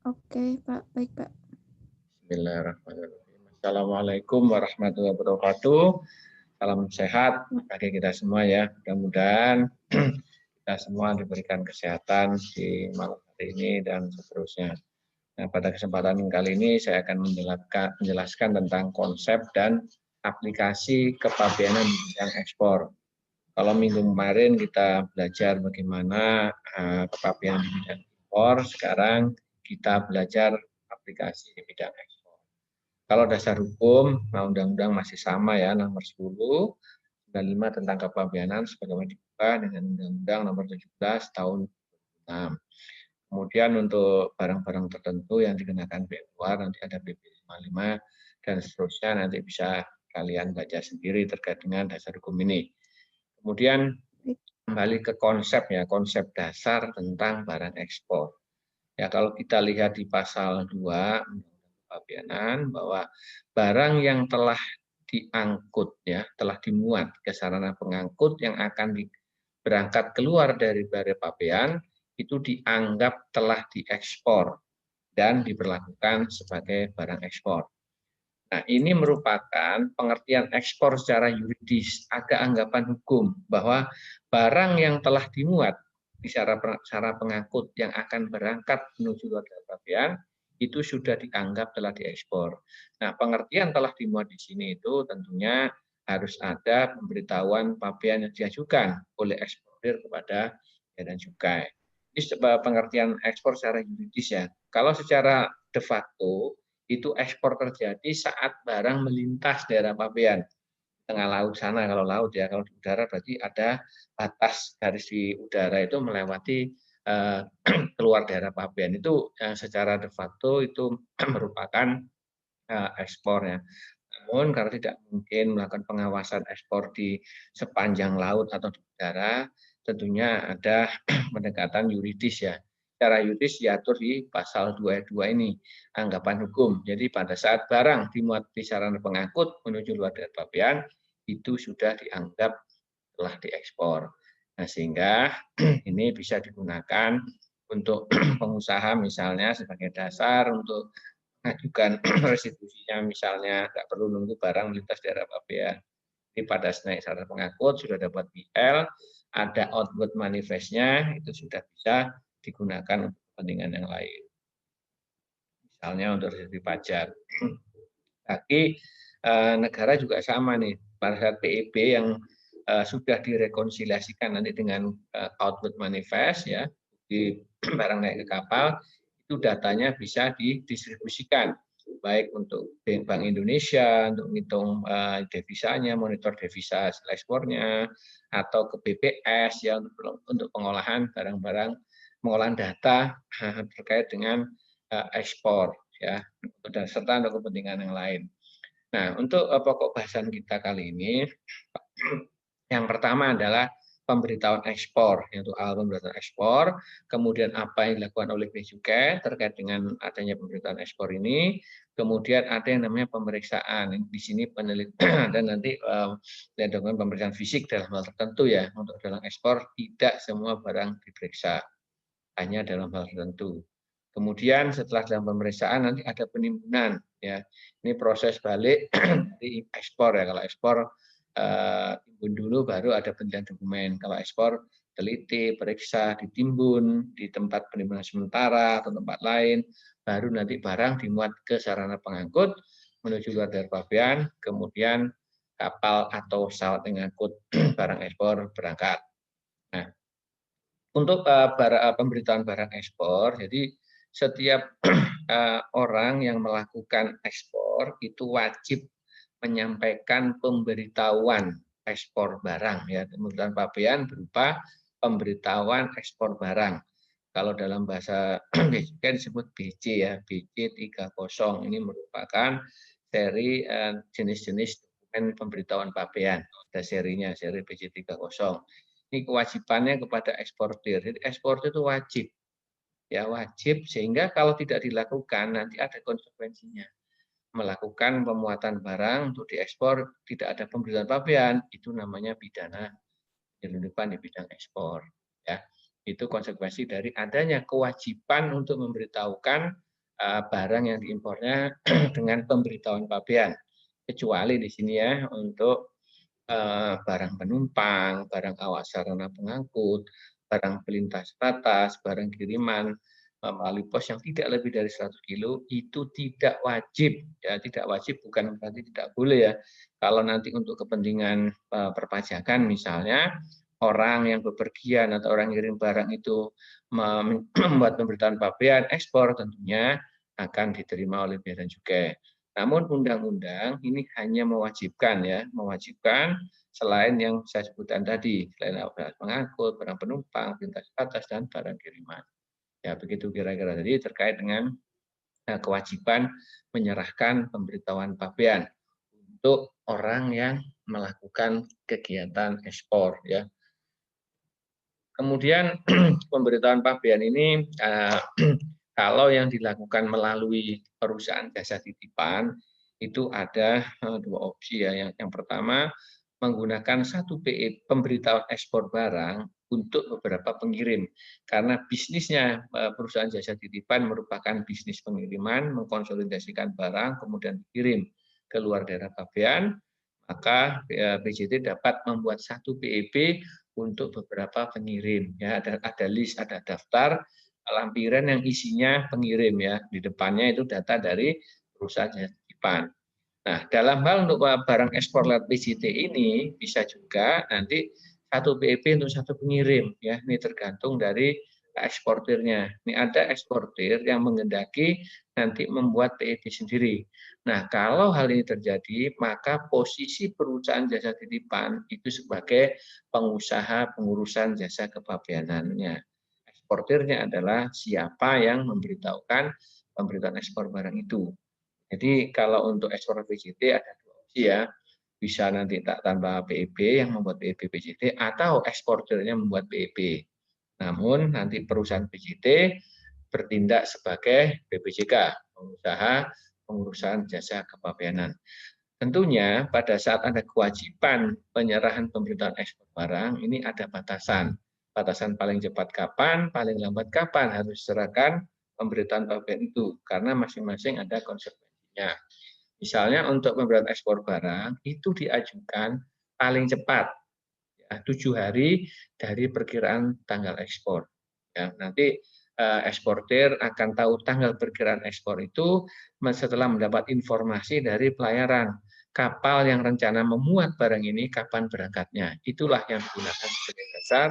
Oke, Pak. Baik, Pak. Bismillahirrahmanirrahim. Assalamualaikum warahmatullahi wabarakatuh. Salam sehat bagi kita semua ya. Mudah-mudahan kita semua diberikan kesehatan di malam hari ini dan seterusnya. Nah, pada kesempatan kali ini saya akan menjelaskan tentang konsep dan aplikasi kepabeanan di bidang ekspor. Kalau minggu kemarin kita belajar bagaimana kepabeanan di bidang ekspor, sekarang kita belajar aplikasi di bidang ekspor. Kalau dasar hukum, undang-undang masih sama ya, nomor 10/95 tentang kepabeanan sebagaimana diubah dengan Undang-Undang nomor 17 tahun 2006. Kemudian untuk barang-barang tertentu yang dikenakan bea keluar nanti ada PP 55 dan seterusnya, nanti bisa kalian baca sendiri terkait dengan dasar hukum ini. Kemudian kembali ke konsep ya, konsep dasar tentang barang ekspor. Ya, kalau kita lihat di pasal 2 Undang-Undang Kepabeanan bahwa barang yang telah diangkut ya, telah dimuat ke sarana pengangkut yang akan berangkat keluar dari Balai Pabean itu dianggap telah diekspor dan diberlakukan sebagai barang ekspor. Nah, ini merupakan pengertian ekspor secara yuridis, agak anggapan hukum bahwa barang yang telah dimuat di sarana pengangkut yang akan berangkat menuju luar Balai Pabean itu sudah dianggap telah diekspor. Nah, pengertian telah dimuat di sini itu tentunya harus ada pemberitahuan pabean yang diajukan oleh eksportir kepada Bea dan Cukai. Ini pengertian ekspor secara yuridis ya. Kalau secara de facto itu ekspor terjadi saat barang melintas daerah pabean tengah laut sana. Kalau laut ya, kalau di udara berarti ada batas garis di udara itu melewati keluar daerah pabean itu secara de facto itu merupakan ekspor ya. Namun karena tidak mungkin melakukan pengawasan ekspor di sepanjang laut atau di udara, tentunya ada pendekatan yuridis ya. Secara yuridis diatur di pasal 22 ini, anggapan hukum. Jadi pada saat barang dimuat di sarana pengangkut menuju luar daerah pabean, itu sudah dianggap telah diekspor. Nah, sehingga ini bisa digunakan untuk pengusaha misalnya sebagai dasar untuk mengajukan restitusinya, misalnya nggak perlu nunggu barang melintas daerah pabean. Jadi pada naik sarana pengangkut sudah dapat BL, ada output manifestnya, itu sudah bisa digunakan untuk kepentingan yang lain. Misalnya untuk restitusi pajak. Tapi negara juga sama nih, pada saat PEB yang sudah direkonsiliasikan nanti dengan output manifest ya, di barang naik ke kapal, itu datanya bisa didistribusikan baik untuk Bank Indonesia untuk menghitung devisanya, monitor devisa hasil ekspornya, atau ke BPS ya untuk pengolahan barang-barang, pengolahan data terkait dengan ekspor ya, dan serta untuk kepentingan yang lain. Nah, untuk pokok bahasan kita kali ini, yang pertama adalah pemberitahuan ekspor, yaitu awal pemberitahuan ekspor, kemudian apa yang dilakukan oleh Bea Cukai terkait dengan adanya pemberitahuan ekspor ini, kemudian ada yang namanya pemeriksaan. Di sini penelitian dan nanti dokumen pemeriksaan fisik dalam hal tertentu ya, untuk dalam ekspor tidak semua barang diperiksa, hanya dalam hal tertentu. Kemudian setelah dalam pemeriksaan nanti ada penimbunan ya. Ini proses balik dari ekspor ya. Kalau ekspor timbun dulu baru ada penelitian dokumen. Kalau ekspor teliti, periksa, ditimbun di tempat penimbunan sementara atau tempat lain, baru nanti barang dimuat ke sarana pengangkut menuju luar daerah pabean, kemudian kapal atau pesawat yang mengangkut barang ekspor berangkat. Nah, untuk pemberitahuan barang ekspor, jadi setiap orang yang melakukan ekspor itu wajib menyampaikan pemberitahuan ekspor barang ya, pemberitahuan pabean berupa pemberitahuan ekspor barang. Kalau dalam bahasa BC disebut BC ya, BC 30. Ini merupakan seri jenis-jenis dokumen pemberitahuan pabean. Ada serinya, seri BC 30. Ini kewajibannya kepada eksportir. Jadi eksportir itu wajib, ya wajib, sehingga kalau tidak dilakukan nanti ada konsekuensinya. Melakukan pemuatan barang untuk diekspor tidak ada pemberitahuan pabean, itu namanya pidana penyelundupan di bidang ekspor. Ya, itu konsekuensi dari adanya kewajiban untuk memberitahukan barang yang diimpornya dengan pemberitahuan pabean. Kecuali di sini ya untuk barang penumpang, barang awas sarana pengangkut, barang pelintas batas, barang kiriman melalui pos yang tidak lebih dari 100 kilo itu tidak wajib, ya tidak wajib bukan berarti tidak boleh ya. Kalau nanti untuk kepentingan perpajakan misalnya orang yang bepergian atau orang kirim barang itu membuat pemberitaan pabean ekspor tentunya akan diterima oleh bea dan cukai. Namun undang-undang ini hanya mewajibkan ya, mewajibkan selain yang saya sebutkan tadi, selain barang pengangkut, barang penumpang, lintas batas dan barang kiriman. Ya, begitu kira-kira tadi terkait dengan kewajiban menyerahkan pemberitahuan pabean untuk orang yang melakukan kegiatan ekspor ya. Kemudian pemberitahuan pabean ini kalau yang dilakukan melalui perusahaan jasa titipan itu ada dua opsi ya. Yang pertama menggunakan satu PE pemberitahuan ekspor barang untuk beberapa pengirim karena bisnisnya perusahaan jasa titipan merupakan bisnis pengiriman, mengkonsolidasikan barang kemudian dikirim ke luar daerah pabean, maka PJT dapat membuat satu PEB untuk beberapa pengirim ya, ada list, ada daftar lampiran yang isinya pengirim ya, di depannya itu data dari perusahaan jasa titipan. Nah, dalam hal untuk barang ekspor lewat PJT ini bisa juga nanti satu PEP untuk satu pengirim ya. Ini tergantung dari eksportirnya. Ini ada eksportir yang menghendaki nanti membuat PEP sendiri. Nah, kalau hal ini terjadi, maka posisi perusahaan jasa titipan itu sebagai pengusaha pengurusan jasa kepabeanannya. Eksportirnya adalah siapa yang memberitahukan pemberitaan ekspor barang itu. Jadi kalau untuk ekspor PJT ada dua opsi ya, bisa nanti tak tambah PEB yang membuat PEB PJT atau eksportirnya membuat PEB. Namun nanti perusahaan PJT bertindak sebagai BPJK, pengusaha pengurusan jasa kepabeanan. Tentunya pada saat ada kewajiban penyerahan pemberitahuan ekspor barang, ini ada batasan. Batasan paling cepat kapan, paling lambat kapan harus diserahkan pemberitahuan pabean itu, karena masing-masing ada konsekuensinya. Misalnya untuk pemberitahuan ekspor barang itu diajukan paling cepat ya, 7 hari dari perkiraan tanggal ekspor. Ya, nanti eksportir akan tahu tanggal perkiraan ekspor itu setelah mendapat informasi dari pelayaran kapal yang rencana memuat barang ini kapan berangkatnya. Itulah yang digunakan sebagai dasar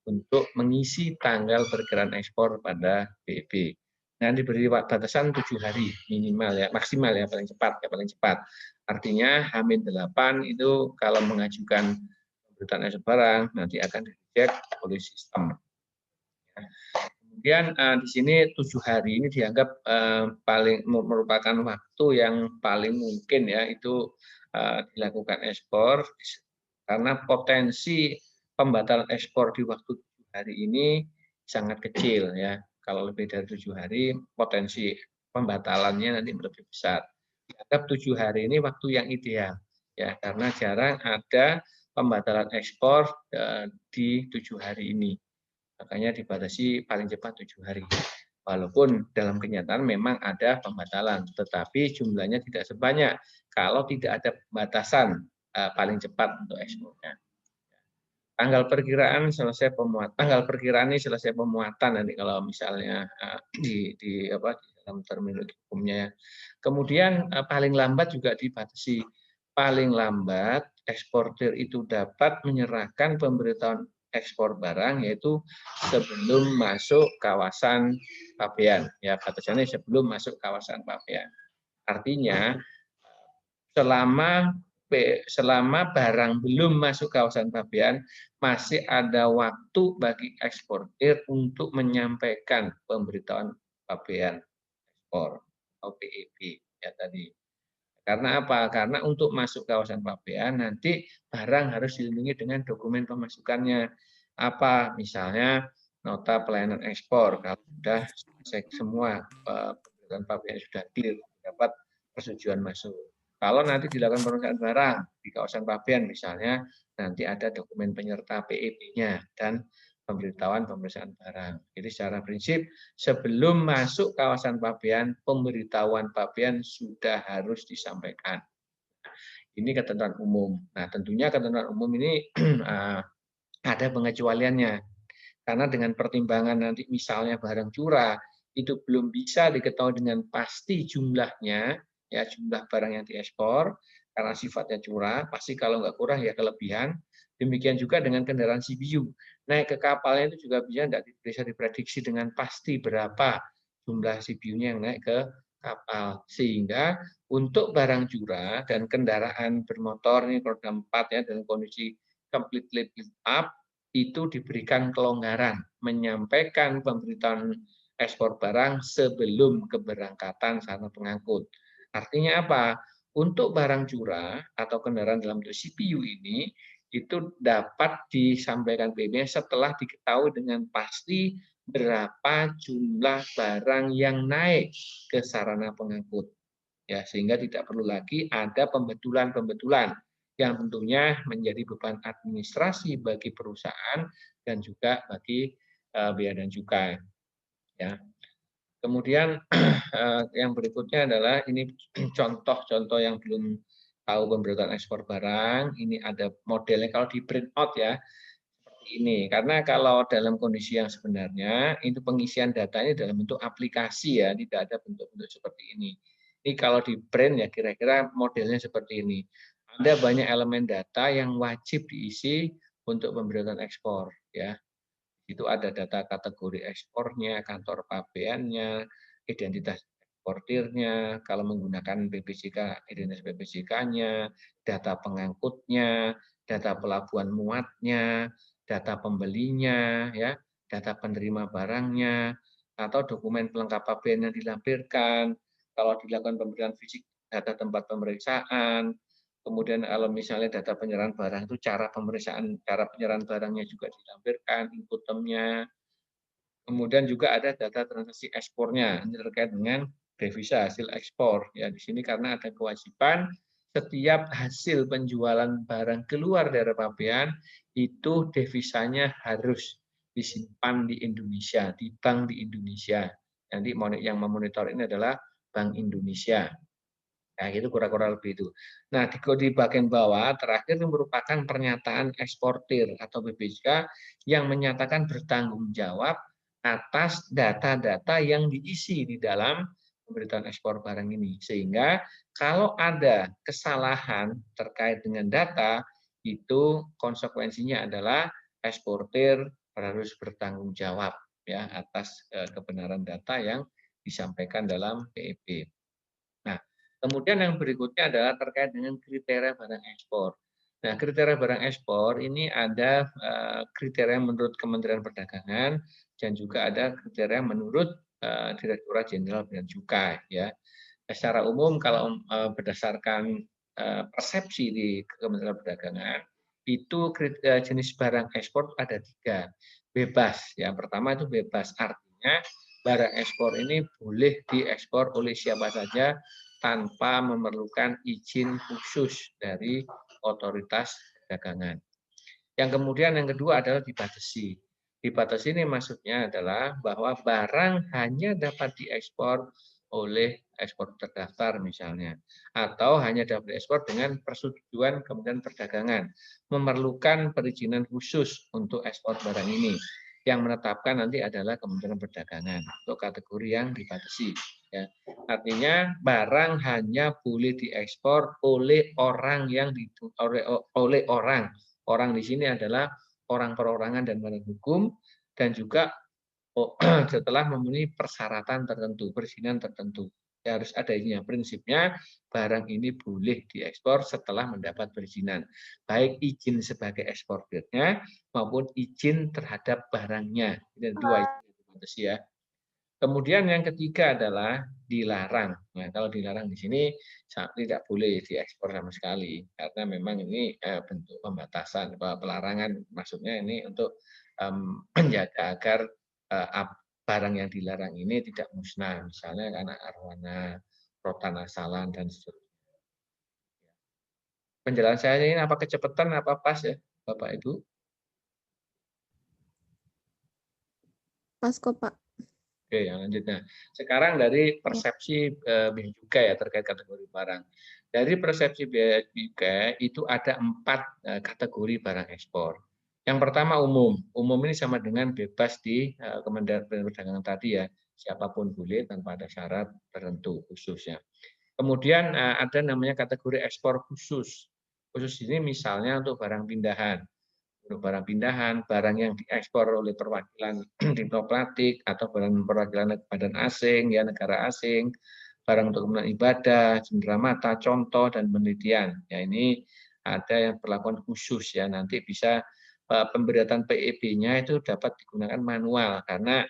untuk mengisi tanggal perkiraan ekspor pada BEB. Nah, diberi batasan 7 hari minimal ya, maksimal ya paling cepat ya paling cepat. Artinya H-8 itu kalau mengajukan pemberitaan ekspor barang nanti akan dicek oleh sistem. Kemudian di sini 7 hari ini dianggap paling merupakan waktu yang paling mungkin ya itu dilakukan ekspor karena potensi pembatalan ekspor di waktu 7 hari ini sangat kecil ya. Kalau lebih dari 7 hari potensi pembatalannya nanti lebih besar. Dianggap 7 hari ini waktu yang ideal ya karena jarang ada pembatalan ekspor di 7 hari ini. Makanya dibatasi paling cepat 7 hari. Walaupun dalam kenyataan memang ada pembatalan, tetapi jumlahnya tidak sebanyak kalau tidak ada batasan paling cepat untuk ekspornya. Tanggal perkiraan selesai pemuatan, tanggal perkiraan ini selesai pemuatan nanti kalau misalnya di dalam terminologi hukumnya. Kemudian paling lambat juga dibatasi. Paling lambat eksportir itu dapat menyerahkan pemberitahuan ekspor barang yaitu sebelum masuk kawasan pabean. Ya, batasannya sebelum masuk kawasan pabean. Artinya selama barang belum masuk kawasan pabean, masih ada waktu bagi eksportir untuk menyampaikan pemberitahuan pabean ekspor atau PEB ya tadi. Karena apa? Karena untuk masuk kawasan pabean nanti barang harus dilindungi dengan dokumen pemasukannya. Apa? Misalnya nota pelayanan ekspor kalau sudah selesai semua pemberitahuan pabean sudah clear dapat persetujuan masuk. Kalau nanti dilakukan pemesanan barang di kawasan pabean misalnya nanti ada dokumen penyerta PEB-nya dan pemberitahuan pemeriksaan barang. Jadi secara prinsip sebelum masuk kawasan pabean, pemberitahuan pabean sudah harus disampaikan. Ini ketentuan umum. Nah, tentunya ketentuan umum ini ada pengecualiannya. Karena dengan pertimbangan nanti misalnya barang curah itu belum bisa diketahui dengan pasti jumlahnya, ya jumlah barang yang diekspor karena sifatnya curah, pasti kalau nggak kurang ya kelebihan. Demikian juga dengan kendaraan CBU. Naik ke kapalnya itu juga bisa diprediksi dengan pasti berapa jumlah CBU-nya yang naik ke kapal. Sehingga untuk barang curah dan kendaraan bermotor ini roda 4 ya dalam kondisi completely built up itu diberikan kelonggaran menyampaikan pemberitahuan ekspor barang sebelum keberangkatan sarana pengangkut. Artinya apa? Untuk barang curah atau kendaraan dalam bentuk CPU ini itu dapat disampaikan PB setelah diketahui dengan pasti berapa jumlah barang yang naik ke sarana pengangkut. Ya, sehingga tidak perlu lagi ada pembetulan-pembetulan yang tentunya menjadi beban administrasi bagi perusahaan dan juga bagi bea dan cukai. Ya. Kemudian yang berikutnya adalah ini contoh-contoh yang belum tahu pemberitahuan ekspor barang. Ini ada modelnya kalau di print out ya ini karena kalau dalam kondisi yang sebenarnya itu pengisian datanya dalam bentuk aplikasi ya, tidak ada bentuk-bentuk seperti ini. Ini kalau di print ya kira-kira modelnya seperti ini. Ada banyak elemen data yang wajib diisi untuk pemberitahuan ekspor ya. Itu ada data kategori ekspornya, kantor pabeannya, identitas eksportirnya, kalau menggunakan BPJK, identitas BPJK-nya, data pengangkutnya, data pelabuhan muatnya, data pembelinya, ya, data penerima barangnya, atau dokumen pelengkap pabean yang dilampirkan, kalau dilakukan pemberian fisik data tempat pemeriksaan, kemudian kalau misalnya data penyerahan barang itu cara penyerahan barangnya juga dilampirkan, inputemnya. Kemudian juga ada data transaksi ekspornya, ini terkait dengan devisa hasil ekspor. Ya, di sini karena ada kewajiban setiap hasil penjualan barang keluar dari pabean itu devisanya harus disimpan di Indonesia, di bank di Indonesia. Nanti yang memonitor ini adalah Bank Indonesia. Nah, itu kura-kura lebih itu. Nah, di bagian bawah terakhir itu merupakan pernyataan eksportir atau BPJK yang menyatakan bertanggung jawab atas data-data yang diisi di dalam pemberitaan ekspor barang ini. Sehingga kalau ada kesalahan terkait dengan data, itu konsekuensinya adalah eksportir harus bertanggung jawab ya atas kebenaran data yang disampaikan dalam PEB. Nah, kemudian yang berikutnya adalah terkait dengan kriteria barang ekspor. Nah, kriteria barang ekspor ini ada kriteria menurut Kementerian Perdagangan dan juga ada kriteria menurut Direktorat Jenderal Bea dan Cukai. Ya, secara umum kalau berdasarkan persepsi di Kementerian Perdagangan itu jenis barang ekspor ada 3, bebas. Yang pertama itu bebas, artinya barang ekspor ini boleh diekspor oleh siapa saja tanpa memerlukan izin khusus dari otoritas perdagangan. Yang kemudian yang kedua adalah dibatasi. Dibatasi ini maksudnya adalah bahwa barang hanya dapat diekspor oleh ekspor terdaftar misalnya, atau hanya dapat diekspor dengan persetujuan Kementerian Perdagangan, memerlukan perizinan khusus untuk ekspor barang ini. Yang menetapkan nanti adalah Kementerian Perdagangan untuk kategori yang dibatasi. Ya. Artinya barang hanya boleh diekspor oleh orang yang oleh orang. Orang di sini adalah orang perorangan dan badan hukum dan juga setelah memenuhi persyaratan tertentu, perizinan tertentu. Ya, harus ada izinnya. Prinsipnya barang ini boleh diekspor setelah mendapat perizinan. Baik izin sebagai eksportirnya maupun izin terhadap barangnya. Ini dua izin ya. Kemudian yang ketiga adalah dilarang. Nah, kalau dilarang di sini tidak boleh diekspor sama sekali karena memang ini bentuk pembatasan, pelarangan. Maksudnya ini untuk menjaga agar barang yang dilarang ini tidak musnah, misalnya karena arwana, rotan asalan dan seterusnya. Penjelasan saya ini apa kecepatan apa pas ya, Bapak Ibu? Pas kok, Pak. Oke, yang lanjutnya. Sekarang dari persepsi bea cukai ya terkait kategori barang. Dari persepsi bea cukai itu ada 4 kategori barang ekspor. Yang pertama umum. Umum ini sama dengan bebas di Kementerian Perdagangan tadi ya. Siapapun boleh tanpa ada syarat tertentu khususnya. Kemudian ada namanya kategori ekspor khusus. Khusus ini misalnya untuk barang pindahan. Untuk barang pindahan, barang yang diekspor oleh perwakilan diplomatik atau barang perwakilan badan asing, ya negara asing, barang untuk keperluan ibadah, cenderamata, contoh dan penelitian. Ya ini ada yang perlakuan khusus ya. Nanti bisa pemberitaan PEB-nya itu dapat digunakan manual karena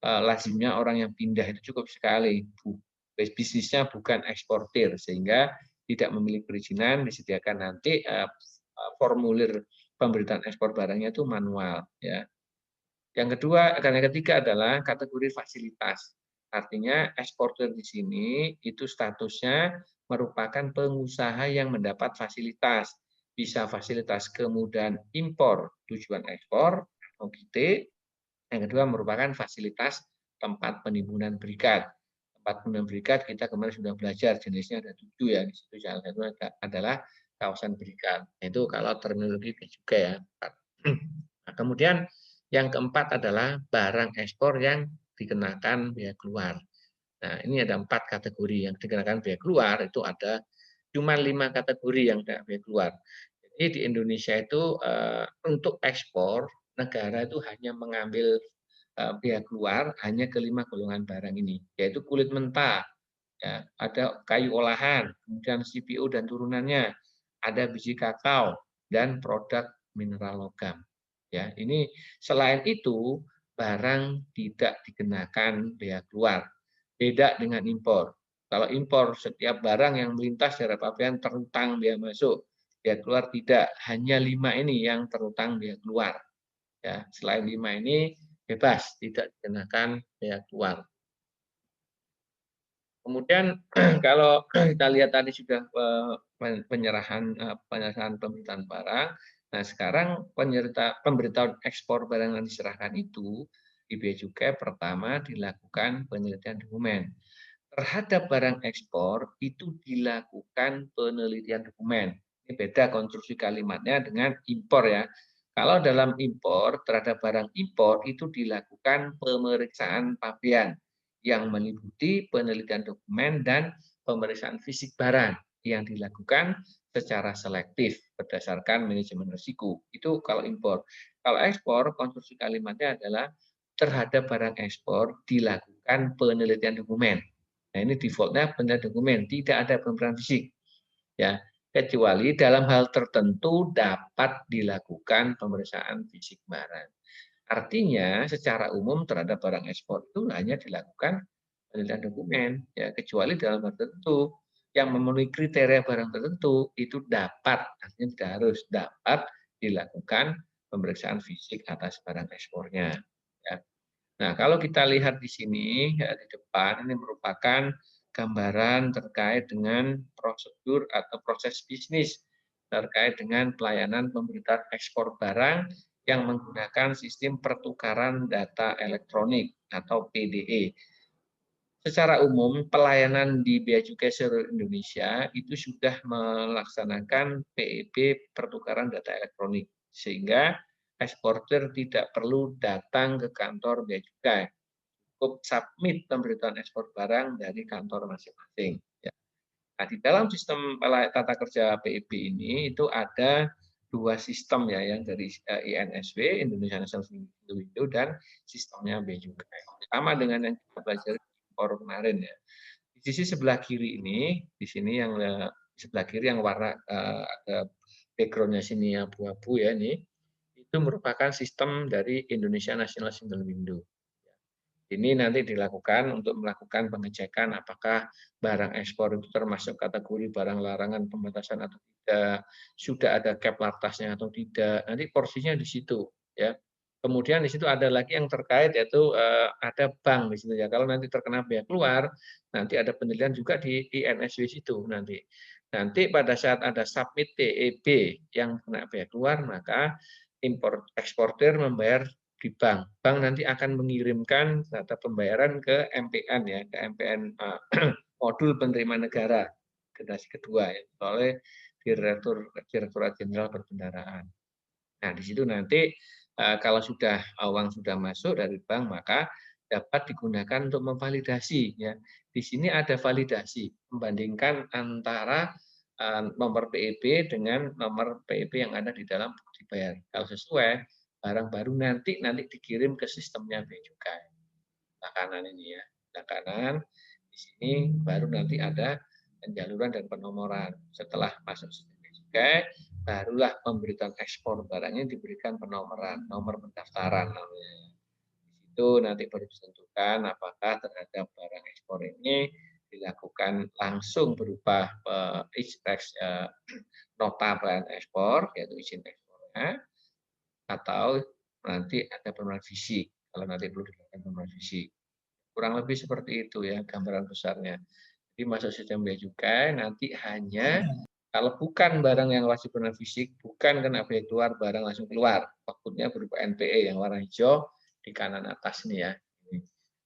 lazimnya orang yang pindah itu cukup sekali. Bisnisnya bukan eksportir sehingga tidak memiliki perizinan disediakan nanti formulir pemberitaan ekspor barangnya itu manual ya. Yang kedua, yang ketiga adalah kategori fasilitas. Artinya eksportir di sini itu statusnya merupakan pengusaha yang mendapat fasilitas. Bisa fasilitas kemudahan impor tujuan ekspor OGT. Yang kedua merupakan fasilitas tempat penimbunan berikat. Tempat penimbunan berikat kita kemarin sudah belajar jenisnya ada 7 ya. Di situ salah satu adalah kawasan berikat. Itu kalau terminologi juga ya. Nah, kemudian yang keempat adalah barang ekspor yang dikenakan bea keluar. Nah, ini ada 4 kategori yang dikenakan bea keluar, itu ada cuma 5 kategori yang tidak bea keluar. Jadi di Indonesia itu untuk ekspor negara itu hanya mengambil bea keluar hanya ke 5 golongan barang ini, yaitu kulit mentah, ya, ada kayu olahan, kemudian CPO dan turunannya, ada biji kakao dan produk mineral logam. Ya, ini selain itu barang tidak dikenakan bea keluar. Beda dengan impor. Kalau impor setiap barang yang melintas daerah pabean terutang bea masuk, bea keluar tidak. Hanya 5 ini yang terutang bea keluar. Ya, selain 5 ini bebas tidak dikenakan bea keluar. Kemudian kalau kita lihat tadi sudah penyerahan pemberitaan barang. Nah, sekarang pemberitahuan ekspor barang yang diserahkan itu di bea cukai pertama dilakukan penelitian dokumen. Terhadap barang ekspor itu dilakukan penelitian dokumen. Ini beda konstruksi kalimatnya dengan impor ya. Kalau dalam impor terhadap barang impor itu dilakukan pemeriksaan pabean yang meliputi penelitian dokumen dan pemeriksaan fisik barang yang dilakukan secara selektif berdasarkan manajemen risiko. Itu kalau impor. Kalau ekspor, konstruksi kalimatnya adalah terhadap barang ekspor dilakukan penelitian dokumen. Nah, ini defaultnya penelitian dokumen, tidak ada pemeriksaan fisik. Ya, kecuali dalam hal tertentu dapat dilakukan pemeriksaan fisik barang. Artinya secara umum terhadap barang ekspor itu hanya dilakukan penelitian dokumen, ya kecuali dalam hal tertentu yang memenuhi kriteria barang tertentu itu dapat, artinya tidak harus dapat dilakukan pemeriksaan fisik atas barang ekspornya. Ya. Nah, kalau kita lihat di sini ya, di depan ini merupakan gambaran terkait dengan prosedur atau proses bisnis terkait dengan pelayanan pemberitaan ekspor barang yang menggunakan sistem pertukaran data elektronik atau PDE. Secara umum, pelayanan di Bea Cukai seluruh Indonesia itu sudah melaksanakan PEB pertukaran data elektronik, sehingga eksportir tidak perlu datang ke kantor Bea Cukai, cukup submit pemberitahuan ekspor barang dari kantor masing-masing. Ya. Nah, di dalam sistem tata kerja PEB ini itu ada 2 sistem ya, yang dari INSW Indonesia National Window dan sistemnya Bea Cukai. Sama dengan yang kita pelajari impor kemarin ya. Di sisi sebelah kiri ini, di sini yang sebelah kiri yang warna ada background-nya sini abu-abu ya ini, itu merupakan sistem dari Indonesia National Single Window. Ini nanti dilakukan untuk melakukan pengecekan apakah barang ekspor itu termasuk kategori barang larangan pembatasan atau tidak, sudah ada cap lartasnya atau tidak. Nanti porsinya di situ ya. Kemudian di situ ada lagi yang terkait yaitu ada bank di situ ya. Kalau nanti terkena bea keluar, nanti ada penilaian juga di INSW situ nanti. Nanti pada saat ada submit TEB yang kena bea keluar, maka eksportir membayar di bank. Bank nanti akan mengirimkan data pembayaran ke MPN ya, ke MPN modul penerima negara generasi kedua ya, oleh Direktorat Jenderal Perbendaharaan. Nah, di situ nanti kalau sudah uang sudah masuk dari bank maka dapat digunakan untuk memvalidasi ya. Di sini ada validasi membandingkan antara nomor PEB dengan nomor PEB yang ada di dalam bukti bayar. Kalau sesuai barang baru nanti dikirim ke sistemnya Bea Cukai. Kanan ini ya. Kanan di sini baru nanti ada penjaluran dan penomoran. Setelah masuk sistem Bea Cukai, barulah pemberitaan ekspor barangnya diberikan penomoran, nomor pendaftaran namanya. Di situ nanti baru ditentukan apakah terhadap barang ekspor ini dilakukan langsung berupa nota pelayanan ekspor, yaitu izin ekspornya, atau nanti ada pemeriksaan fisik, kalau nanti perlu dilakukan pemeriksaan fisik. Kurang lebih seperti itu ya gambaran besarnya. Jadi masuk sistem bea cukai nanti hanya kalau bukan barang yang wajib pemeriksaan fisik, bukan kena bea keluar, barang langsung keluar. Outputnya berupa NPE yang warna hijau di kanan atas nih ya.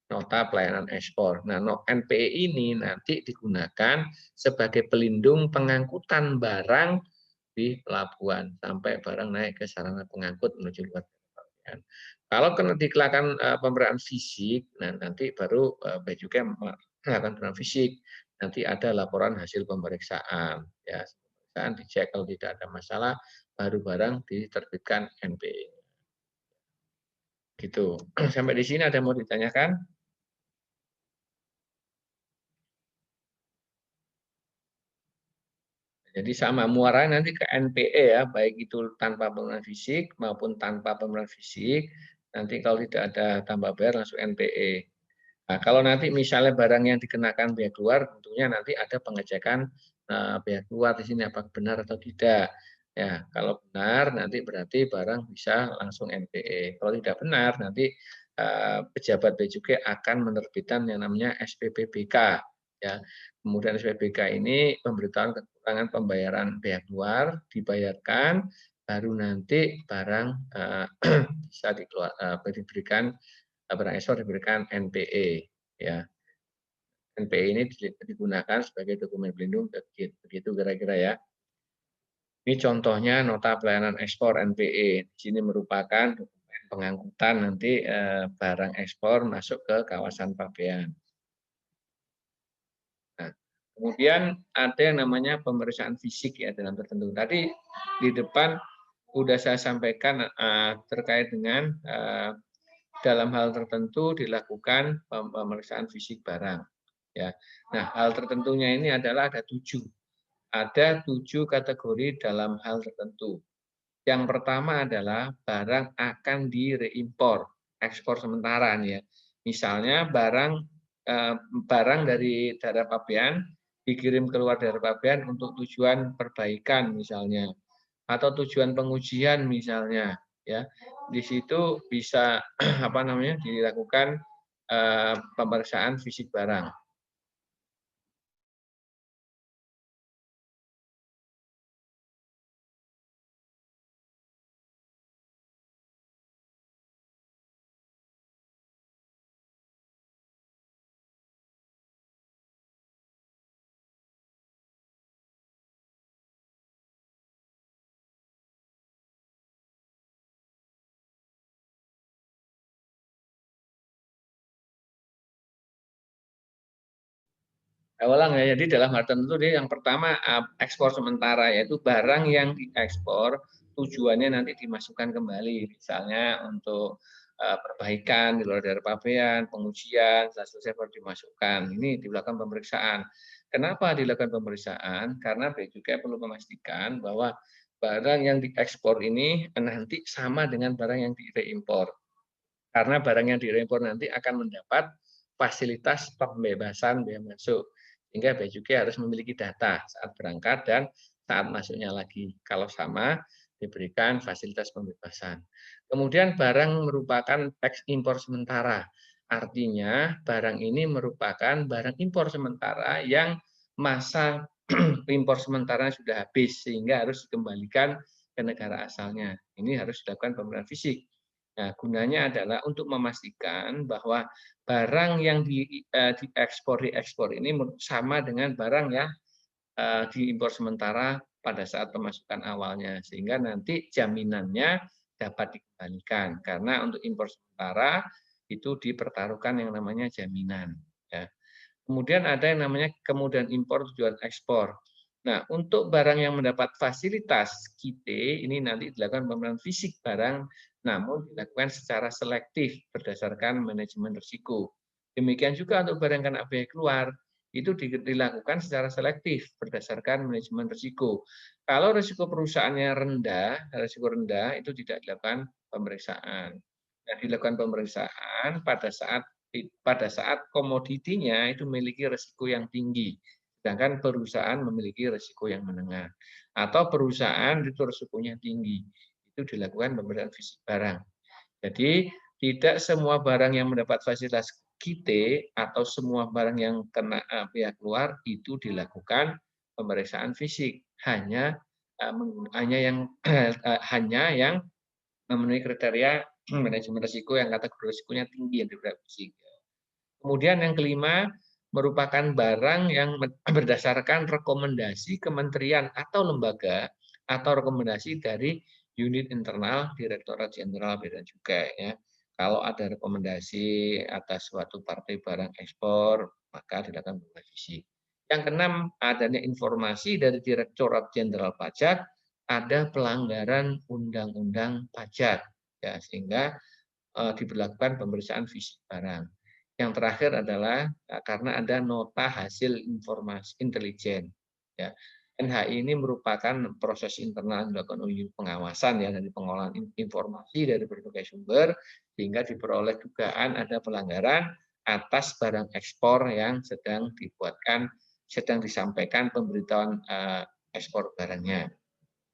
Nota pelayanan ekspor. Nah, NPE ini nanti digunakan sebagai pelindung pengangkutan barang di pelabuhan sampai barang naik ke sarana pengangkut menuju luar pelabuhan. Kalau kena dikenakan pemeriksaan fisik, nah nanti baru Bea Cukai melakukan pemeriksaan fisik. Nanti ada laporan hasil pemeriksaan. Ya, pemeriksaan dicek kalau tidak ada masalah, baru barang diterbitkan NPE. Gitu. Sampai di sini ada yang mau ditanyakan? Jadi sama muaranya nanti ke NPE ya, baik itu tanpa pemeriksaan fisik maupun tanpa pemeriksaan fisik. Nanti kalau tidak ada tambah bayar langsung NPE. Nah, kalau nanti misalnya barang yang dikenakan bea keluar, tentunya nanti ada pengecekan bea keluar di sini apakah benar atau tidak. Ya, kalau benar nanti berarti barang bisa langsung NPE. Kalau tidak benar nanti pejabat bea cukai akan menerbitkan yang namanya SPPBK. Ya, kemudian SPPBK ini pemberitahuan kekurangan pembayaran bea keluar dibayarkan, baru nanti barang bisa diberikan barang ekspor diberikan NPE ya. NPE ini digunakan sebagai dokumen pelindung begitu kira-kira ya. Ini contohnya nota pelayanan ekspor NPE. Di sini merupakan dokumen pengangkutan nanti barang ekspor masuk ke kawasan pabean. Nah, kemudian ada yang namanya pemeriksaan fisik ya dalam tertentu. Tadi di depan sudah saya sampaikan terkait dengan dalam hal tertentu dilakukan pemeriksaan fisik barang. Ya. Nah, hal tertentunya ini adalah ada 7. Ada 7 kategori dalam hal tertentu. Yang pertama adalah barang akan direimpor, ekspor sementara nih ya. Misalnya barang dari daerah pabean dikirim keluar dari pabean untuk tujuan perbaikan misalnya, atau tujuan pengujian misalnya ya. Di situ bisa dilakukan pemeriksaan fisik barang. Ulang ya, jadi dalam hal tertentu dia yang pertama ekspor sementara, yaitu barang yang diekspor tujuannya nanti dimasukkan kembali, misalnya untuk perbaikan di luar daerah pabean, pengujian, setelah selesai baru dimasukkan. Ini dilakukan pemeriksaan. Kenapa dilakukan pemeriksaan? Karena Bea Cukai perlu memastikan bahwa barang yang diekspor ini nanti sama dengan barang yang direimpor. Karena barang yang direimpor nanti akan mendapat fasilitas pembebasan bea masuk. Sehingga Bea Cukai harus memiliki data saat berangkat dan saat masuknya lagi. Kalau sama, diberikan fasilitas pembebasan. Kemudian barang merupakan teks impor sementara. Artinya barang ini merupakan barang impor sementara yang masa impor sementara sudah habis sehingga harus dikembalikan ke negara asalnya. Ini harus dilakukan pemeriksaan fisik. Nah, gunanya adalah untuk memastikan bahwa barang yang diekspor ini sama dengan barang yang diimpor sementara pada saat pemasukan awalnya, sehingga nanti jaminannya dapat dikembalikan. Karena untuk impor sementara itu dipertaruhkan yang namanya jaminan. Ya. Kemudian ada yang namanya kemudahan impor tujuan ekspor. Nah, untuk barang yang mendapat fasilitas KIT, ini nanti dilakukan pemeriksaan fisik barang, namun dilakukan secara selektif berdasarkan manajemen risiko. Demikian juga untuk barang kena biaya keluar, itu dilakukan secara selektif berdasarkan manajemen risiko. Kalau risiko perusahaannya risiko rendah itu tidak dilakukan pemeriksaan. Nah, dilakukan pemeriksaan pada saat komoditinya itu memiliki risiko yang tinggi, sedangkan perusahaan memiliki risiko yang menengah. Atau perusahaan itu risikonya tinggi, itu dilakukan pemeriksaan fisik barang. Jadi tidak semua barang yang mendapat fasilitas KIT atau semua barang yang kena biaya keluar itu dilakukan pemeriksaan fisik. Hanya yang memenuhi kriteria manajemen risiko yang kategori risikonya tinggi yang diperiksa fisik. Kemudian yang kelima, merupakan barang yang berdasarkan rekomendasi kementerian atau lembaga atau rekomendasi dari unit internal Direktorat Jenderal Bea dan Cukai. Ya. Kalau ada rekomendasi atas suatu partai barang ekspor, maka dilakukan pemeriksaan fisik. Yang keenam, adanya informasi dari Direktorat Jenderal Pajak ada pelanggaran undang-undang pajak, ya, sehingga diberlakukan pemeriksaan fisik barang. Yang terakhir adalah karena ada nota hasil informasi intelijen. Ya. NHI ini merupakan proses internal yang dilakukan oleh pengawasan ya dari pengolahan informasi dari berbagai sumber sehingga diperoleh dugaan ada pelanggaran atas barang ekspor yang sedang disampaikan pemberitahuan ekspor barangnya.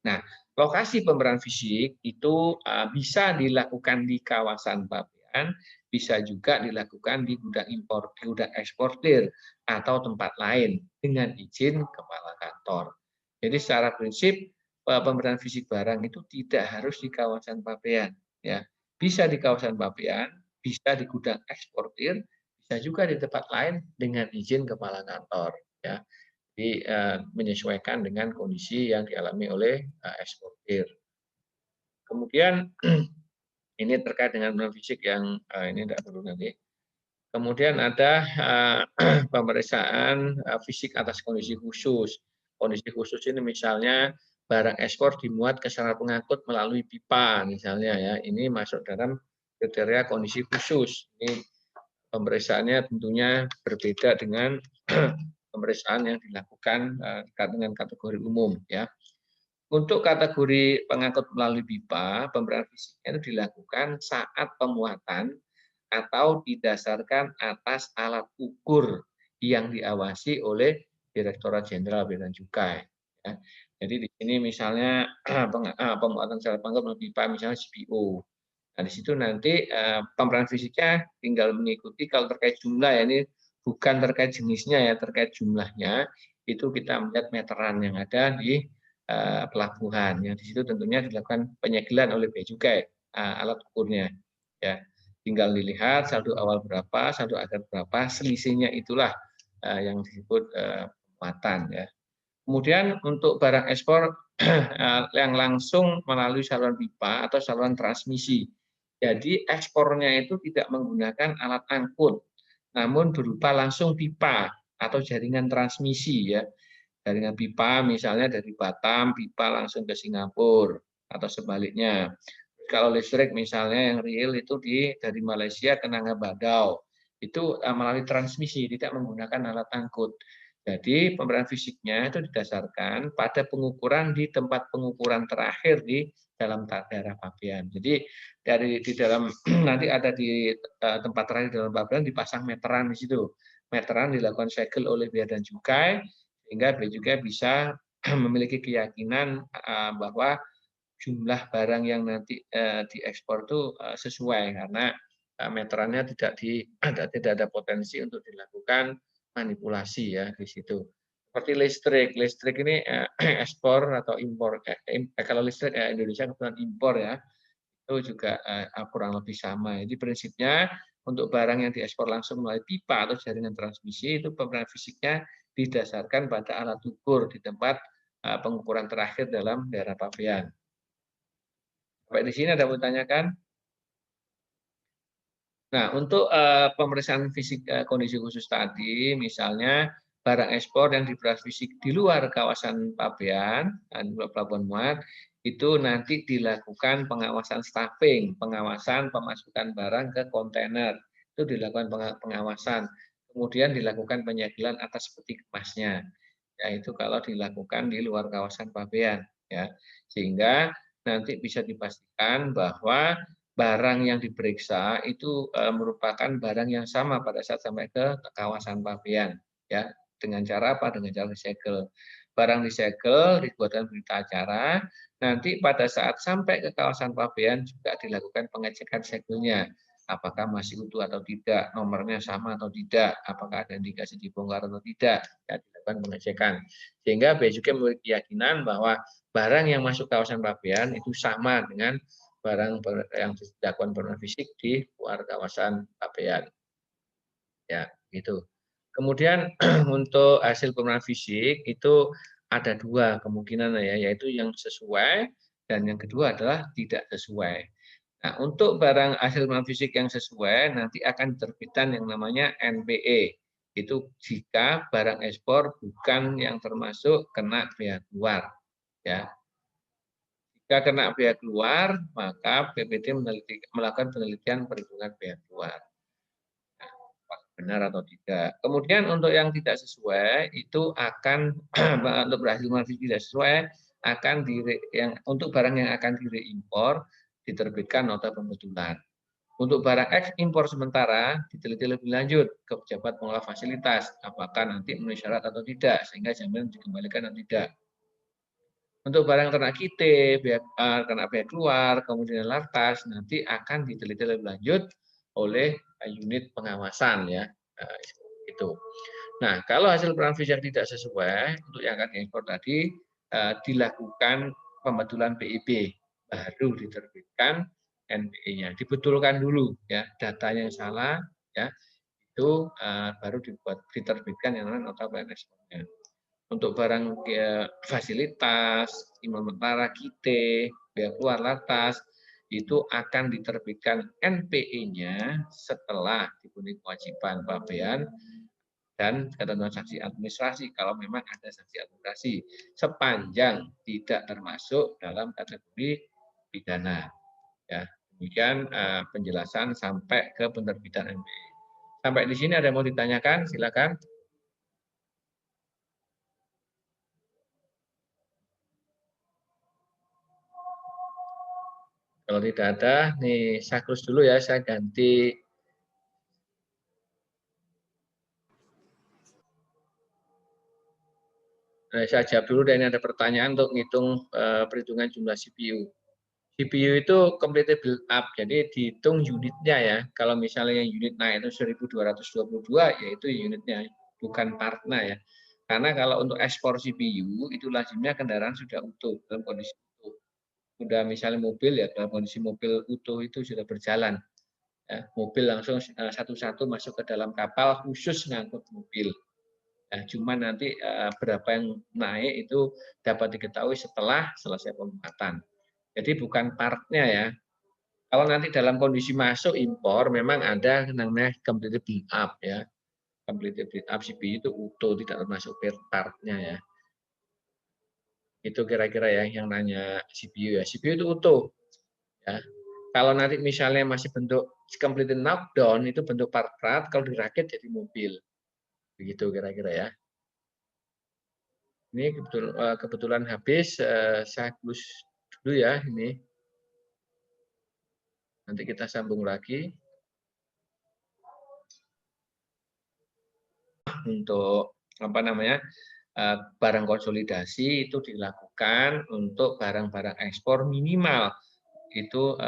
Nah, lokasi pemeriksaan fisik itu bisa dilakukan di kawasan pabean, bisa juga dilakukan di gudang impor, di gudang eksportir atau tempat lain dengan izin kepala kantor. Jadi secara prinsip pemeriksaan fisik barang itu tidak harus di kawasan pabean, ya. Bisa di kawasan pabean, bisa di gudang eksportir, bisa juga di tempat lain dengan izin kepala kantor, ya. Jadi menyesuaikan dengan kondisi yang dialami oleh eksportir. Kemudian ini terkait dengan fisik yang ini tidak perlu nanti. Kemudian ada pemeriksaan fisik atas kondisi khusus. Kondisi khusus ini misalnya barang ekspor dimuat ke sarana pengangkut melalui pipa misalnya ya. Ini masuk dalam kriteria kondisi khusus. Ini pemeriksaannya tentunya berbeda dengan pemeriksaan yang dilakukan dengan kategori umum ya. Untuk kategori pengangkut melalui pipa, pemeriksaan fisiknya itu dilakukan saat pemuatan atau didasarkan atas alat ukur yang diawasi oleh Direktorat Jenderal Bea dan Cukai. Ya. Jadi di sini misalnya pemuatan secara pengangkut melalui pipa misalnya CPO. Nah, di situ nanti pemeriksaan fisiknya tinggal mengikuti kalau terkait jumlah ya ini bukan terkait jenisnya ya, terkait jumlahnya itu kita melihat meteran yang ada di pelabuhan. Yang di situ tentunya dilakukan penyegelan oleh bea cukai alat ukurnya. Ya, tinggal dilihat saldo awal berapa, saldo akhir berapa, selisihnya itulah yang disebut muatan ya. Kemudian untuk barang ekspor yang langsung melalui saluran pipa atau saluran transmisi. Jadi ekspornya itu tidak menggunakan alat angkut, namun berupa langsung pipa atau jaringan transmisi ya. Jaringan pipa misalnya dari Batam pipa langsung ke Singapura atau sebaliknya. Kalau listrik misalnya yang real itu dari Malaysia ke Nangabadao itu melalui transmisi tidak menggunakan alat angkut. Jadi pemeriksaan fisiknya itu didasarkan pada pengukuran di tempat pengukuran terakhir di dalam daerah pabean. Jadi di dalam nanti ada di tempat terakhir di dalam pabean dipasang meteran di situ. Meteran dilakukan segel oleh Bea dan Cukai sehingga Bea Cukai bisa memiliki keyakinan bahwa jumlah barang yang nanti diekspor itu sesuai karena meterannya tidak ada potensi untuk dilakukan manipulasi ya di situ. Seperti listrik ini ekspor atau impor. Kalau listrik Indonesia kebetulan impor ya. itu juga kurang lebih sama. Jadi prinsipnya untuk barang yang diekspor langsung melalui pipa atau jaringan transmisi itu pemeriksaan fisiknya didasarkan pada alat ukur di tempat pengukuran terakhir dalam daerah pabean. Sampai di sini ada yang mau ditanyakan? Nah, untuk pemeriksaan fisik kondisi khusus tadi, misalnya barang ekspor yang diperiksa fisik di luar kawasan pabean, di luar pelabuhan muat, itu nanti dilakukan pengawasan staffing, pengawasan pemasukan barang ke kontainer, itu dilakukan pengawasan. Kemudian dilakukan penyegelan atas peti kemasnya, yaitu kalau dilakukan di luar kawasan pabean, ya, sehingga nanti bisa dipastikan bahwa barang yang diperiksa itu merupakan barang yang sama pada saat sampai ke kawasan pabean, ya, dengan cara apa? Dengan cara disegel. Barang disegel, dibuatkan berita acara, nanti pada saat sampai ke kawasan pabean juga dilakukan pengecekan segelnya. Apakah masih utuh atau tidak, nomornya sama atau tidak, apakah ada indikasi dibongkar atau tidak, ya, dilakukan pengecekan. Sehingga Bea Cukai memiliki keyakinan bahwa barang yang masuk kawasan pabean itu sama dengan barang yang dilakukan pemeriksaan fisik di luar kawasan pabean. Ya, gitu. Kemudian untuk hasil pemeriksaan fisik itu ada dua kemungkinan ya, yaitu yang sesuai dan yang kedua adalah tidak sesuai. Nah, untuk barang hasil pemeriksaan fisik yang sesuai nanti akan diterbitkan yang namanya NPE. Itu jika barang ekspor bukan yang termasuk kena bea keluar, ya. Jika kena bea keluar, maka BPT melakukan penelitian perhitungan bea keluar. Nah, benar atau tidak. Kemudian untuk yang tidak sesuai itu akan untuk berhasil masih tidak sesuai akan untuk barang yang akan direimpor diterbitkan nota pembetulan. Untuk barang ekspor sementara diteliti lebih lanjut ke pejabat pengelola fasilitas apakah nanti memenuhi syarat atau tidak sehingga jaminan dikembalikan atau tidak. Untuk barang ternak kite, kena bea keluar, kemudian lartas, nanti akan diteliti lebih lanjut oleh unit pengawasan ya. Itu. Nah, kalau hasil peran fisik tidak sesuai untuk yang akan diekspor tadi dilakukan pembetulan PIB, baru diterbitkan NPE-nya. Dibetulkan dulu ya, datanya yang salah ya. Itu baru diterbitkan yang namanya nota pelayanan ekspornya. Untuk barang fasilitas, sementara kite, bea keluar lantas, itu akan diterbitkan NPE-nya setelah dipenuhi kewajiban pabean dan ketentuan sanksi administrasi kalau memang ada sanksi administrasi sepanjang tidak termasuk dalam kategori pidana. Ya, demikian penjelasan sampai ke penerbitan NPE. Sampai di sini ada yang mau ditanyakan? Silakan. Kalau tidak ada, nih saya close dulu ya, saya ganti. Nah, saya jawab dulu dan ini ada pertanyaan untuk ngitung perhitungan jumlah CPU. CPU itu completed build up, jadi dihitung unitnya ya. Kalau misalnya yang unit naik itu 1222, yaitu unitnya, bukan partnya ya. Karena kalau untuk ekspor CPU, itu lazimnya kendaraan sudah utuh, dalam kondisi utuh. Sudah misalnya mobil ya, dalam kondisi mobil utuh itu sudah berjalan. Ya, mobil langsung satu-satu masuk ke dalam kapal khusus ngangkut mobil. Nah, cuma nanti berapa yang naik itu dapat diketahui setelah selesai pemuatan. Jadi bukan partnya ya. Kalau nanti dalam kondisi masuk impor, memang ada namanya completed build up ya. Completed build up CPU itu utuh, tidak termasuk partnya ya. Itu kira-kira ya yang nanya CPU ya. CPU itu utuh ya. Kalau nanti misalnya masih bentuk completed knockdown itu bentuk part-part, kalau dirakit jadi mobil. Begitu kira-kira ya. Ini kebetulan habis, saya close dulu ya ini. Nanti kita sambung lagi. Untuk apa namanya barang konsolidasi itu dilakukan untuk barang-barang ekspor minimal itu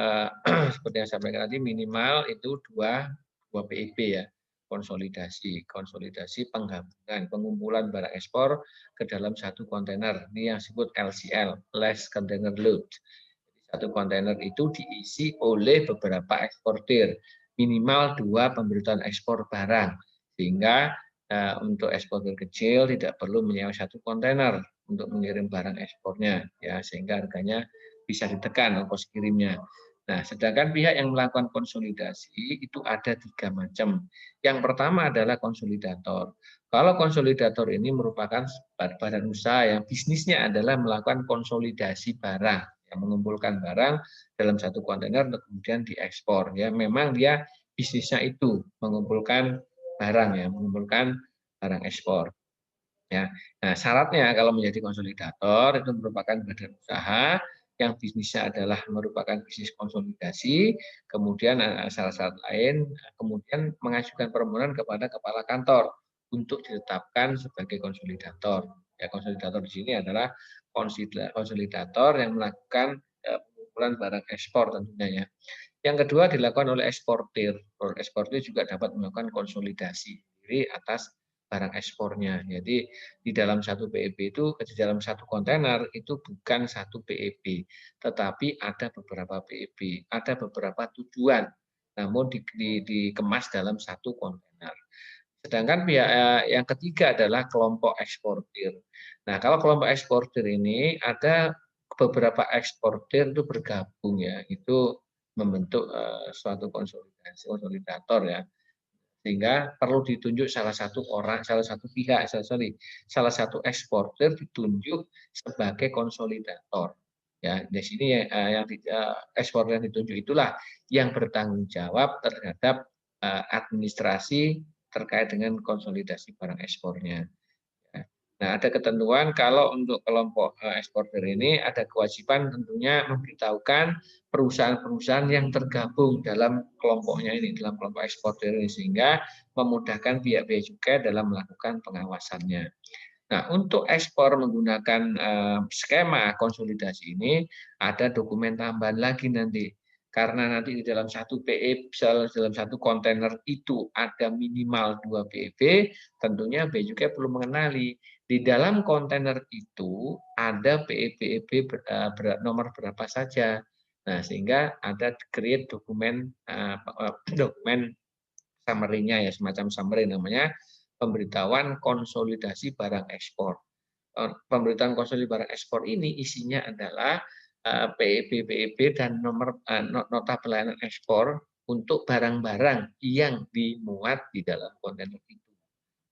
seperti yang saya sampaikan tadi minimal itu dua PIB ya, konsolidasi penggabungan pengumpulan barang ekspor ke dalam satu kontainer, ini yang disebut LCL, less container load. Satu kontainer itu diisi oleh beberapa eksportir, minimal 2 pemberitahuan ekspor barang, sehingga untuk eksportir kecil tidak perlu menyewa satu kontainer untuk mengirim barang ekspornya, ya, sehingga harganya bisa ditekan ongkos kirimnya. Nah, sedangkan pihak yang melakukan konsolidasi itu ada 3 macam. Yang pertama adalah konsolidator. Kalau konsolidator ini merupakan badan usaha yang bisnisnya adalah melakukan konsolidasi barang, yang mengumpulkan barang dalam satu kontainer untuk kemudian diekspor. Ya, memang dia bisnisnya itu mengumpulkan barang, ya, mengumpulkan barang ekspor. Ya. Nah, syaratnya kalau menjadi konsolidator itu merupakan badan usaha yang bisnisnya adalah merupakan bisnis konsolidasi, kemudian syarat-syarat lain, kemudian mengajukan permohonan kepada kepala kantor untuk ditetapkan sebagai konsolidator. Ya, konsolidator di sini adalah konsolidator yang melakukan pengumpulan barang ekspor tentunya, ya. Yang kedua dilakukan oleh eksportir. Eksportir juga dapat melakukan konsolidasi diri atas barang ekspornya. Jadi di dalam satu PEB itu, di dalam satu kontainer itu bukan satu PEB, tetapi ada beberapa PEB, ada beberapa tujuan, namun dikemas dalam satu kontainer. Sedangkan pihak yang ketiga adalah kelompok eksportir. Nah, kalau kelompok eksportir ini ada beberapa eksportir itu bergabung, ya, itu membentuk suatu konsolidator, ya, sehingga perlu ditunjuk salah satu orang, salah satu pihak, salah satu eksportir ditunjuk sebagai konsolidator. Ya, di sini yang eksportir yang ditunjuk itulah yang bertanggung jawab terhadap administrasi terkait dengan konsolidasi barang ekspornya. Nah, ada ketentuan kalau untuk kelompok eksportir ini ada kewajiban tentunya memberitahukan perusahaan-perusahaan yang tergabung dalam kelompoknya ini, dalam kelompok eksportir ini, sehingga memudahkan pihak-pihak juga dalam melakukan pengawasannya. Nah, untuk ekspor menggunakan skema konsolidasi ini ada dokumen tambahan lagi nanti. Karena nanti di dalam satu PE, dalam satu kontainer itu ada minimal 2 PEB, tentunya Bea Cukai perlu mengenali di dalam kontainer itu ada PEB nomor berapa saja. Nah, sehingga ada create dokumen dokumen summary-nya, ya, semacam summary namanya, pemberitahuan konsolidasi barang ekspor. Pemberitahuan konsolidasi barang ekspor ini isinya adalah PEB dan nomor nota pelayanan ekspor untuk barang-barang yang dimuat di dalam kontainer itu.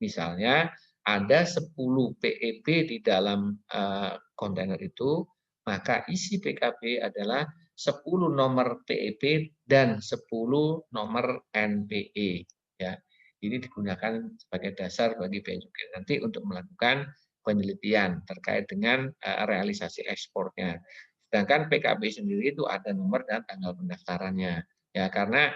Misalnya ada 10 PEB di dalam kontainer itu, maka isi PKB adalah 10 nomor PEB dan 10 nomor NPE. Ya, ini digunakan sebagai dasar bagi Bea Cukai nanti untuk melakukan penelitian terkait dengan realisasi ekspornya. Sedangkan PKB sendiri itu ada nomor dan tanggal pendaftarannya. Ya, karena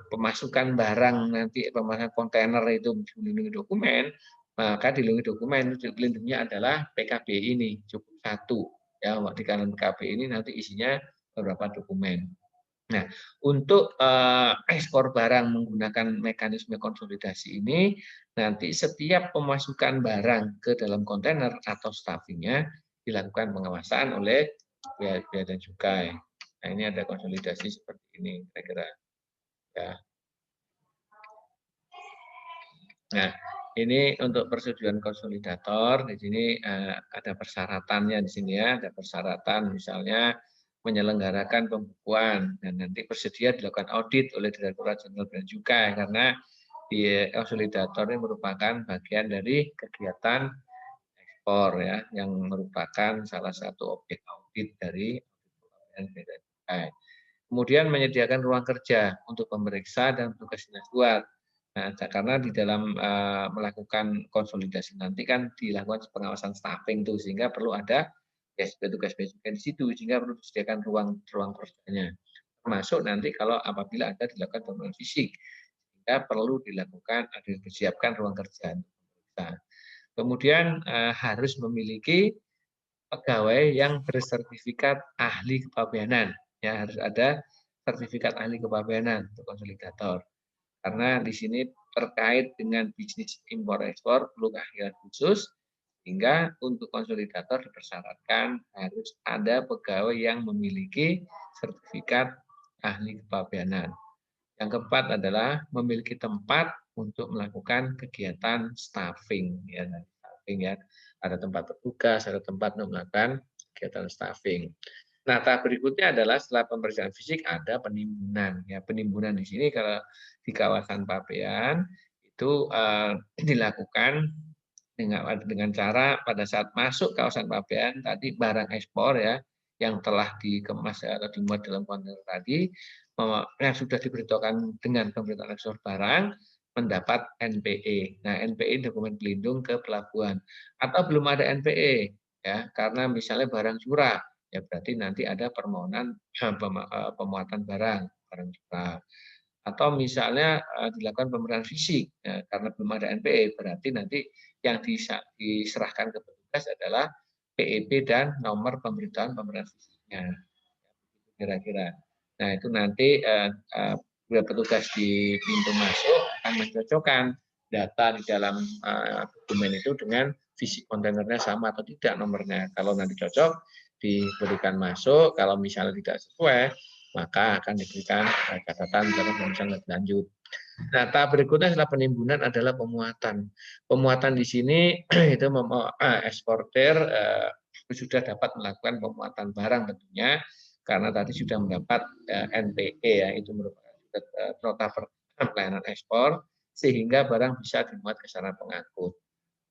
pemasukan barang nanti, pemasukan kontainer itu dilindungi dokumen, maka dilindungi dokumen itu dilindunginya adalah PKB ini cukup satu, ya. Di kanan PKB ini nanti isinya beberapa dokumen. Nah, untuk ekspor barang menggunakan mekanisme konsolidasi ini, nanti setiap pemasukan barang ke dalam kontainer atau staffingnya dilakukan pengawasan oleh Bea dan Cukai. Nah, ini ada konsolidasi seperti ini kira-kira, ya. Nah, ini untuk persetujuan konsolidator. Di sini ada persyaratannya di sini, ya. Ada persyaratan misalnya menyelenggarakan pembukuan dan nanti bersedia dilakukan audit oleh Direktorat Jenderal Bea dan Cukai, karena di konsolidator ini merupakan bagian dari kegiatan ekspor, ya, yang merupakan salah satu objek audit dari Bea dan Cukai. Kemudian menyediakan ruang kerja untuk pemeriksa dan petugas dinas luar. Nah, karena di dalam melakukan konsolidasi nanti kan dilakukan pengawasan staffing tuh, sehingga perlu ada petugas Bea Cukai di situ, sehingga perlu disediakan ruang kerjanya. Termasuk nanti kalau apabila ada dilakukan pemeriksaan fisik, sehingga perlu dilakukan, disiapkan ruang kerja untuk pemeriksa. Kemudian harus memiliki pegawai yang bersertifikat ahli kepabeanan. Ya, harus ada sertifikat ahli kepabeanan untuk konsolidator. Karena di sini terkait dengan bisnis impor ekspor perlu keahlian khusus, Sehingga untuk konsolidator dipersyaratkan harus ada pegawai yang memiliki sertifikat ahli kepabeanan. Yang keempat adalah memiliki tempat untuk melakukan kegiatan staffing, ya, staffing ya. Ada tempat bertugas, ada tempat untuk melakukan kegiatan staffing. Nah, tahap berikutnya adalah setelah pemeriksaan fisik ada penimbunan. Ya, penimbunan di sini kalau di kawasan pabean itu dilakukan dengan cara pada saat masuk kawasan pabean tadi barang ekspor ya yang telah dikemas atau dimuat dalam kontainer tadi yang sudah diberitahukan dengan pemberitahuan ekspor barang mendapat NPE. Nah, NPE dokumen pelindung ke pelabuhan atau belum ada NPE ya karena misalnya barang curah ya berarti nanti ada permohonan pemuatan barang curah. Atau misalnya dilakukan pemeriksaan fisik ya, karena belum ada NPE berarti nanti yang diserahkan ke petugas adalah PEP dan nomor pemberitahuan pemeriksaan fisiknya kira-kira. Nah itu nanti petugas di pintu masuk akan mencocokkan data di dalam dokumen itu dengan fisik kontainernya sama atau tidak nomornya. Kalau nanti cocok diberikan masuk, kalau misalnya tidak sesuai maka akan diberikan catatan dalam pemeriksaan lebih lanjut. Nah, tahap berikutnya setelah penimbunan adalah pemuatan. Pemuatan di sini itu eksportir sudah dapat melakukan pemuatan barang tentunya karena tadi sudah mendapat NPE ya itu merupakan nota pelayanan ekspor sehingga barang bisa dimuat ke sana pengangkut.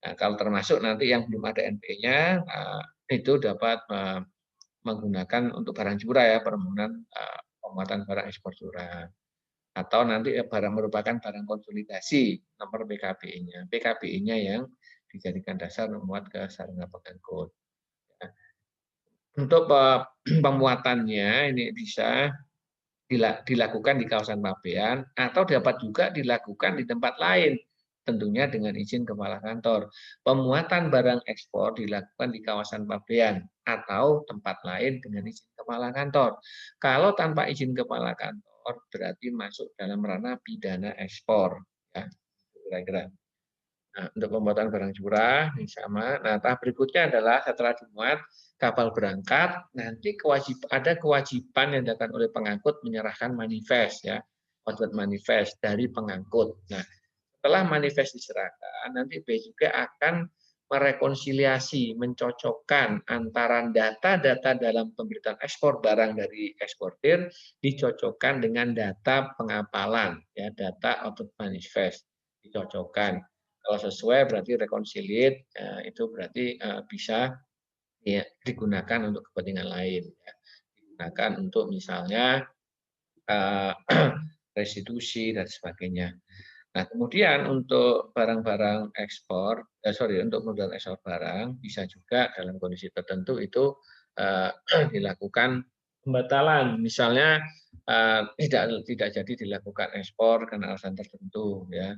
Nah, kalau termasuk nanti yang belum ada NPE-nya itu dapat menggunakan untuk barang curah ya permohonan pemuatan barang ekspor curah atau nanti barang merupakan barang konsolidasi nomor PKBI-nya. PKBI-nya yang dijadikan dasar memuat ke sarana pengangkut. Untuk pemuatannya ini bisa dilakukan di kawasan pabean atau dapat juga dilakukan di tempat lain, tentunya dengan izin kepala kantor. Pemuatan barang ekspor dilakukan di kawasan pabean atau tempat lain dengan izin kepala kantor. Kalau tanpa izin kepala kantor berarti masuk dalam ranah pidana ekspor. Ya, kira-kira. Nah, untuk pembuatan barang curah ini sama. Nah, tahap berikutnya adalah setelah dimuat kapal berangkat, nanti ada kewajiban yang dilakukan oleh pengangkut menyerahkan manifest ya, output manifest dari pengangkut. Nah, setelah manifest diserahkan, nanti Bea akan merekonsiliasi, mencocokkan antara data-data dalam pemberitaan ekspor barang dari eksportir dicocokkan dengan data pengapalan, ya, data output manifest dicocokkan. Kalau sesuai berarti rekonsiliat itu berarti bisa ya, digunakan untuk kepentingan lain. Ya. Digunakan untuk misalnya restitusi dan sebagainya. Nah, kemudian untuk barang-barang ekspor, untuk modal ekspor barang bisa juga dalam kondisi tertentu itu dilakukan pembatalan. Misalnya tidak jadi dilakukan ekspor karena alasan tertentu, ya.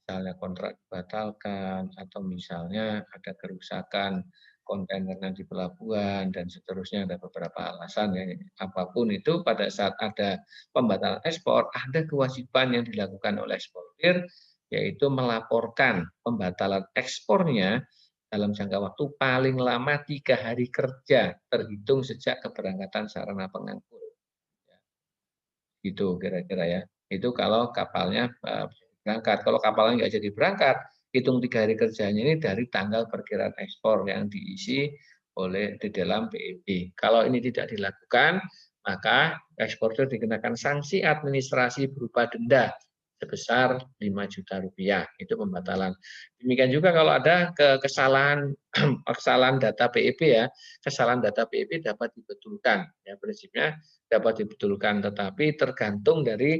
Misalnya kontrak dibatalkan atau misalnya ada kerusakan kontainernya di pelabuhan dan seterusnya ada beberapa alasan ya apapun itu pada saat ada pembatalan ekspor ada kewajiban yang dilakukan oleh eksportir yaitu melaporkan pembatalan ekspornya dalam jangka waktu paling lama 3 hari kerja terhitung sejak keberangkatan sarana pengangkut. Gitu kira-kira ya. Itu kalau kapalnya berangkat. Kalau kapalnya nggak jadi berangkat, hitung 3 hari kerjanya ini dari tanggal perkiraan ekspor yang diisi oleh di dalam PEB. Kalau ini tidak dilakukan, maka eksportir dikenakan sanksi administrasi berupa denda sebesar 5 juta rupiah. Itu pembatalan. Demikian juga kalau ada kesalahan data PEB ya, kesalahan data PEB dapat dibetulkan. Ya, prinsipnya dapat dibetulkan, tetapi tergantung dari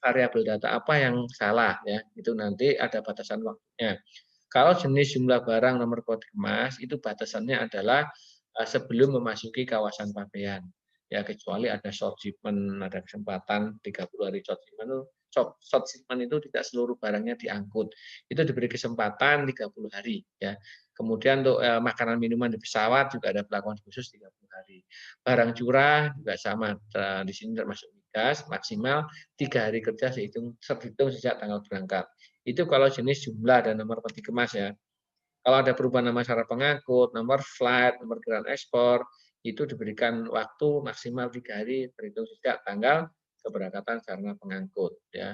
variabel data apa yang salah ya. Itu nanti ada batasan waktunya. Kalau jenis jumlah barang nomor kode kemas itu batasannya adalah sebelum memasuki kawasan pabean. Ya kecuali ada short shipment, ada kesempatan 30 hari short shipment short shipment itu tidak seluruh barangnya diangkut. Itu diberi kesempatan 30 hari ya. Kemudian untuk makanan minuman di pesawat juga ada perlakuan khusus 30 hari. Barang curah juga sama, di sini termasuk migas maksimal 3 hari kerja terhitung sejak tanggal berangkat. Itu kalau jenis jumlah dan nomor peti kemas ya. Kalau ada perubahan nama syarat pengangkut, nomor flight, nomor giliran ekspor, itu diberikan waktu maksimal 3 hari berhitung sejak tanggal keberangkatan sarana pengangkut. Ya.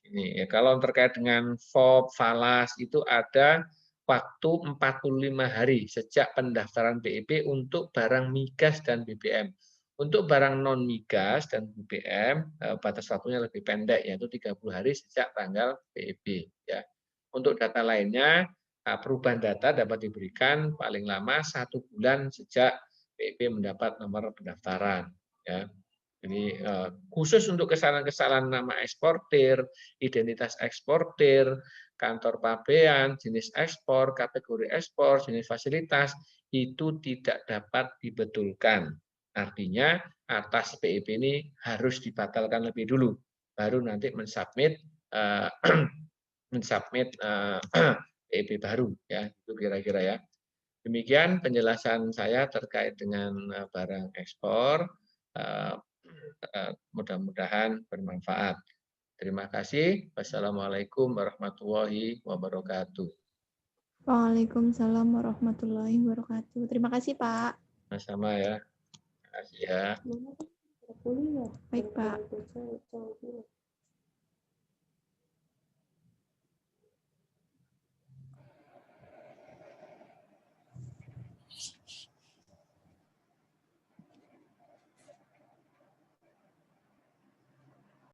Ini ya, kalau terkait dengan FOB, falas itu ada waktu 45 hari sejak pendaftaran BEP untuk barang migas dan BBM. Untuk barang non migas dan BBM batas waktunya lebih pendek yaitu 30 hari sejak tanggal BEP ya. Untuk data lainnya perubahan data dapat diberikan paling lama 1 bulan sejak BEP mendapat nomor pendaftaran ya. Ini khusus untuk kesalahan-kesalahan nama eksportir, identitas eksportir, kantor pabean, jenis ekspor, kategori ekspor, jenis fasilitas, itu tidak dapat dibetulkan. Artinya atas PIP ini harus dibatalkan lebih dulu, baru nanti mensubmit PIP baru ya, itu kira-kira ya. Demikian penjelasan saya terkait dengan barang ekspor. Mudah-mudahan bermanfaat. Terima kasih. Wassalamualaikum warahmatullahi wabarakatuh. Waalaikumsalam warahmatullahi wabarakatuh. Terima kasih, Pak. Sama-sama ya. Terima kasih ya. Baik, Pak.